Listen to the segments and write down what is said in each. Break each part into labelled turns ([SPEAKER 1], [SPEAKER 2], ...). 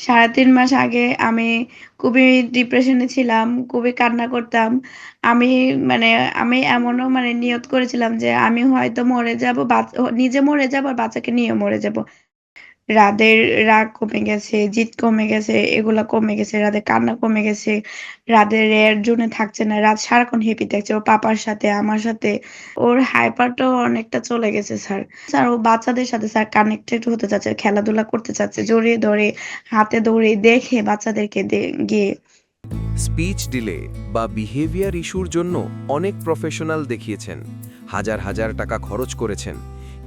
[SPEAKER 1] ৩.৫ মাস আগে আমি খুবই ডিপ্রেশনে ছিলাম, খুবই কান্না করতাম। আমি মানে আমি এমনও নিয়ত করেছিলাম যে আমি হয়তো মরে যাবো, নিজে মরে যাবো আর বাচ্চাকে নিয়েও মরে যাবো। রাদের রাগ কমে গেছে, জিদ কমে গেছে, এগুলা কমে গেছে, রাদের কান্না কমে গেছে। রাদের এর জন্যে থাকছে না। রাত সারাক্ষণ হ্যাপি থাকছে ওর পাপার সাথে, আমার সাথে। ওর হাইপারটাও অনেকটা চলে গেছে স্যার। স্যার ও বাচ্চাদের সাথে স্যার কানেক্টেড হতে চাচ্ছে, খেলাধুলা করতে চাচ্ছে। জড়িয়ে ধরে, হাতে ধরে দেখে বাচ্চাদেরকে গিয়ে।
[SPEAKER 2] স্পিচ ডিলে বা বিহেভিয়ার ইস্যুর জন্য অনেক প্রফেশনাল দেখিয়েছেন, হাজার হাজার টাকা খরচ করেছেন,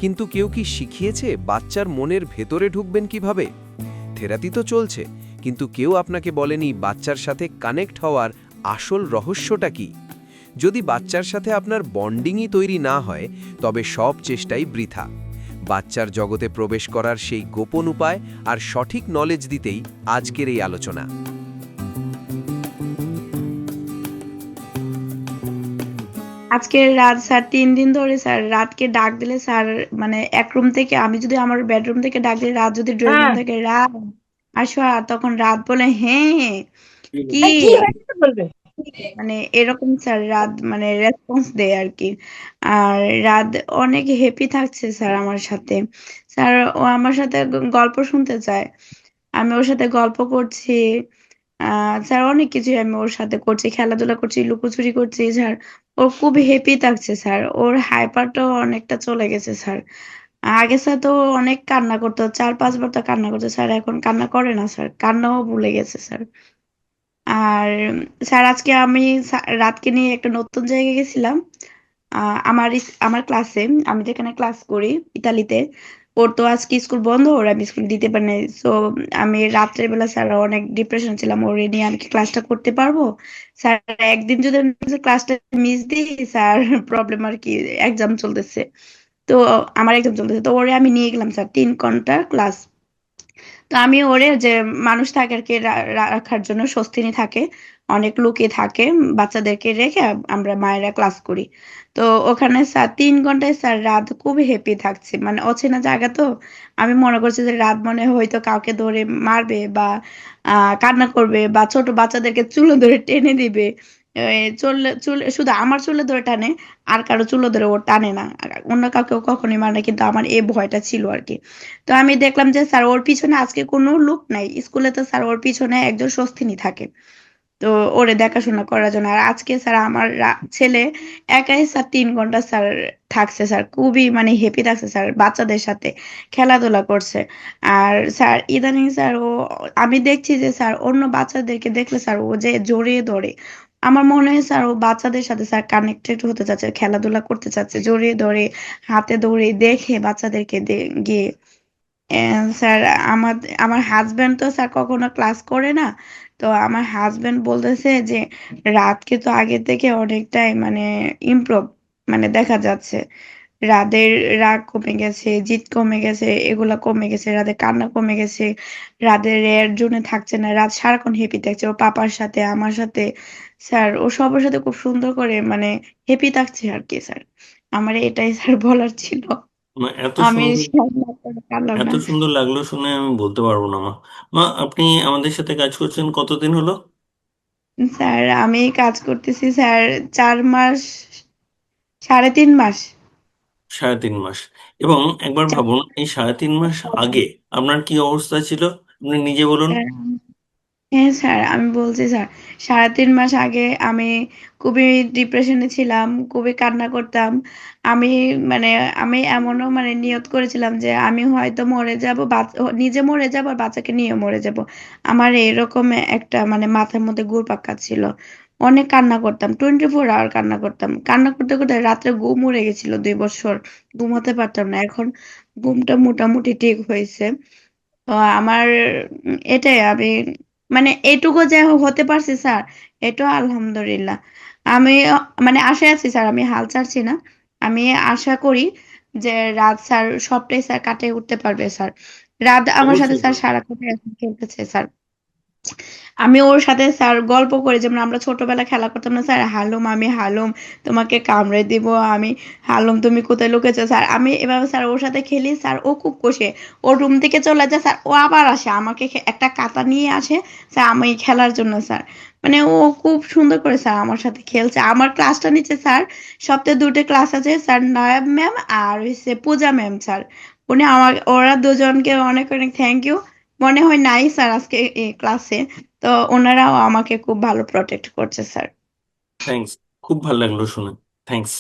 [SPEAKER 2] কিন্তু কেউ কি শিখিয়েছে বাচ্চার মনের ভেতরে ঢুকবেন কিভাবে? থেরাপি তো চলছে, কিন্তু কেউ আপনাকে বলেনি বাচ্চার সাথে কানেক্ট হওয়ার আসল রহস্যটা কি। যদি বাচ্চার সাথে আপনার বন্ডিংই তৈরি না হয়, তবে সব চেষ্টাই বৃথা। বাচ্চার জগতে প্রবেশ করার সেই গোপন উপায় আর সঠিক নলেজ দিতেই আজকের এই আলোচনা।
[SPEAKER 1] আজকে রাত স্যার ৩ দিন ধরে স্যার রাতকে ডাক দিলে স্যার এক রুম থেকে, আমি যদি আমার বেডরুম থেকে ডাক দিই, রাত যদি ড্রয়িং রুম থেকে, রাত আসো, আর তখন রাত বলে হ্যাঁ কি
[SPEAKER 3] কি হয়েছে বলবে।
[SPEAKER 1] এরকম স্যার রাত রেসপন্স দেয় আর কি। আর রাত অনেক হ্যাপি থাকছে স্যার আমার সাথে। স্যার ও আমার সাথে গল্প শুনতে চায়, আমি ওর সাথে গল্প করছি। স্যার অনেক কিছুই আমি ওর সাথে করছি, খেলাধুলা করছি, লুকোচুরি করছি স্যার। ও খুব হ্যাপি থাকছে স্যার। ওর হাইপারটাও অনেকটা চলে গেছে স্যার। আগে স্যার তো অনেক কান্না করতো, ৪-৫ বার তো কান্না করতো স্যার, এখন কান্না করে না স্যার, কান্নাও ভুলে গেছে স্যার। আর স্যার আজকে আমি রাতকে নিয়ে একটা নতুন জায়গায় গেছিলাম। আমার ক্লাসে, আমি যেখানে ক্লাস করি ইতালিতে, ওর তো আজকে স্কুল বন্ধ, ওর আমি স্কুল দিতে পারি নাই। সো আমি রাত্রের বেলা স্যার অনেক ডিপ্রেশন ছিলাম, ওরে নিয়ে আমি কি ক্লাসটা করতে পারবো? স্যার একদিন যদি আমি ক্লাসটা মিস দিই স্যার, প্রবলেম আর কি, এক্সাম চলতেছে। তো আমার এক্সাম চলতেছে, তো ওরে আমি নিয়ে গেলাম স্যার ৩ ঘন্টার ক্লাস। তো আমি ওরে যে মানুষ থাকে আর কি, রাখার জন্য স্বস্তিনী থাকে, অনেক লোকই থাকে, বাচ্চাদেরকে রেখে আমরা মায়েরা ক্লাস করি। তো ওখানে স্যার ৩ ঘন্টায় স্যার রাত খুব হ্যাপি থাকছে, অচেনা জায়গা তো। আমি মনে করছি যে রাত মনে হয় হয়তো কাউকে ধরে মারবে বা কান্না করবে বা ছোট বাচ্চাদেরকে চুলো ধরে টেনে দিবে। চুলে চুলে শুধু আমার চুলে ধরে টানে, আর কারো চুলো ধরে ও টানে না। অন্য কাউকে ও কখনোই মানে, কিন্তু আমার এই ভয়টা ছিল আর কি। তো আমি দেখলাম যে স্যার ওর পিছনে আজকে কোনো লোক নাই স্কুলে, তো স্যার ওর পিছনে একজন স্বস্তিনী থাকে, তো ওরে দেখাশোনা করার জন্য। আর আজকে স্যার আমার ছেলে একাই স্যার ৩ ঘন্টা স্যার থাকছে স্যার, খুবই হ্যাপি থাকছে স্যার, বাচ্চাদের সাথে খেলাধুলা করছে। আর স্যার ইদানিং স্যার ও, আমি দেখছি যে স্যার অন্য বাচ্চাদেরকে দেখলে স্যার ও যে জড়িয়ে ধরে। আমার মনে হয় স্যার ও বাচ্চাদের সাথে স্যার কানেক্টেড হতে চাচ্ছে, খেলাধুলা করতে চাচ্ছে, জড়িয়ে ধরে, হাতে ধরে দেখে বাচ্চাদেরকে গিয়ে। স্যার আমার আমার হাজবেন্ড তো স্যার কখনো ক্লাস করে না। তো আমার হাজবেন্ড বলতেছে যে রাতকে তো আগে থেকে অনেকটাই ইমপ্রুভ দেখা যাচ্ছে। রাদের রাগ কমে গেছে, জিদ কমে গেছে, এগুলা কমে গেছে, রাদের কান্না কমে গেছে। রাদের এর জন্য থাকছে না। রাত সারাক্ষণ হ্যাপি থাকছে ওর পাপার সাথে, আমার সাথে। স্যার ও সবার সাথে খুব সুন্দর করে হ্যাপি থাকছে আর কি স্যার। আমার এটাই স্যার বলার ছিল।
[SPEAKER 4] এত
[SPEAKER 1] আমি
[SPEAKER 4] সুন্দর,
[SPEAKER 1] শেয়ার না করে পারলাম
[SPEAKER 4] এত
[SPEAKER 1] না।
[SPEAKER 4] সুন্দর লাগলো শুনে আমি বলতে পারবো না মা। মা, আপনি আমাদের সাথে কাজ করছেন কতদিন হলো?
[SPEAKER 1] স্যার আমি কাজ করতেছি স্যার ৪ মাস, ৩.৫ মাস।
[SPEAKER 4] 3.5 মাস। এবং একবার ভাবুন, এই 3.5 মাস আগে আপনার কি অবস্থা ছিল, আপনি নিজে বলুন।
[SPEAKER 1] স্যার হ্যাঁ স্যার, আমি বলছি স্যার, ৩.৫ মাস আগে আমি খুবই ডিপ্রেশনে ছিলাম, খুবই কান্না করতাম। আমি মানে আমি এমনও নিয়ত করেছিলাম যে আমি হয়তো মরে যাব, নিজে মরে যাব আর বাচ্চাকে নিয়ে মরে যাব। আমার এরকম একটা মাথার মধ্যে ঘুরপাক খাচ্ছিল। অনেক কান্না করতাম, 24 আওয়ার কান্না করতাম। কান্না করতে করতে রাত্রে ঘুম উড়ে গেছিল 2 বছর, ঘুমাতে পারতাম না। এখন ঘুমটা মোটামুটি ঠিক হয়েছে। তো আমার এটাই আমি এটুকু যে হতে পারছি স্যার, এটাও আলহামদুলিল্লাহ। আমি আশায় আছি স্যার, আমি হাল ছাড়ছি না। আমি আশা করি যে রাত স্যার সবটাই স্যার কাটিয়ে উঠতে পারবে স্যার। রাত আমার সাথে
[SPEAKER 4] অবশ্যই
[SPEAKER 1] স্যার
[SPEAKER 4] পারবেন।
[SPEAKER 1] সারাক্ষণ এখন খেলতেছে স্যার। আমি ওর সাথে স্যার গল্প করি, যেমন আমরা ছোটবেলায় খেলা করতাম না স্যার, হালুম আমি হালুম তোমাকে কামড়ে দিব আমি, হালুম তুমি কোথায় লুকেছো স্যার, আমি এভাবে স্যার ওর সাথে খেলি স্যার। ও খুব কষে, ওর রুম থেকে চলে যায় স্যার, ও আবার আসে আমাকে একটা কাঁটা নিয়ে আসে স্যার আমি খেলার জন্য স্যার। মানে ও খুব সুন্দর করে স্যার আমার সাথে খেলছে। আমার ক্লাসটা নিচ্ছে স্যার, সপ্তাহে 2টে ক্লাস আছে স্যার, নায়াব ম্যাম আর হচ্ছে পূজা ম্যাম স্যার। উনি আমার, ওরা দুজনকে অনেক অনেক থ্যাংক ইউ। মনে হয় নাই স্যার আজকে এই ক্লাসে, তো ওনারাও আমাকে খুব ভালো প্রটেক্ট করছে স্যার।
[SPEAKER 4] থ্যাঙ্কস, খুব ভালো লাগলো শুনে, থ্যাঙ্কস।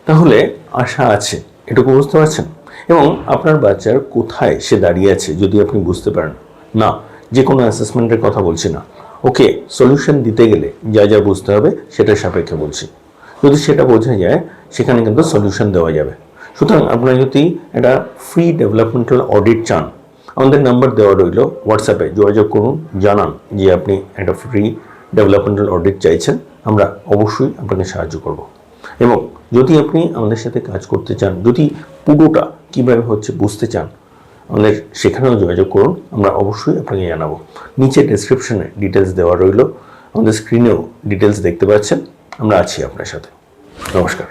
[SPEAKER 4] তাহলে আশা আছে, এটুকু বুঝতে পারছেন? এবং আপনার বাচ্চার কোথায় সে দাঁড়িয়ে আছে যদি আপনি বুঝতে পারেন, না যে কোনো অ্যাসেসমেন্টের কথা বলছি না, ওকে সলিউশন দিতে গেলে যা যা বুঝতে হবে সেটার সাপেক্ষে বলছি। যদি সেটা বোঝা যায় সেখানে কিন্তু সলিউশন দেওয়া যাবে। সুতরাং আপনারা যদি একটা ফ্রি ডেভেলপমেন্টাল অডিট চান, আমাদের নাম্বার দেওয়া রইল, হোয়াটসঅ্যাপে যোগাযোগ করুন, জানান যে আপনি একটা ফ্রি ডেভেলপমেন্টাল অডিট চাইছেন, আমরা অবশ্যই আপনাকে সাহায্য করব। এবং যদি আপনি আমাদের সাথে কাজ করতে চান, যদি পুরোটা কীভাবে হচ্ছে বুঝতে চান, আমাদের সেখানেও যোগাযোগ করুন, আমরা অবশ্যই আপনাকে জানাবো। নিচে ডেসক্রিপশনে ডিটেলস দেওয়া রইল, আমাদের স্ক্রিনেও ডিটেলস দেখতে পাচ্ছেন। আমরা আছি আপনার সাথে। নমস্কার।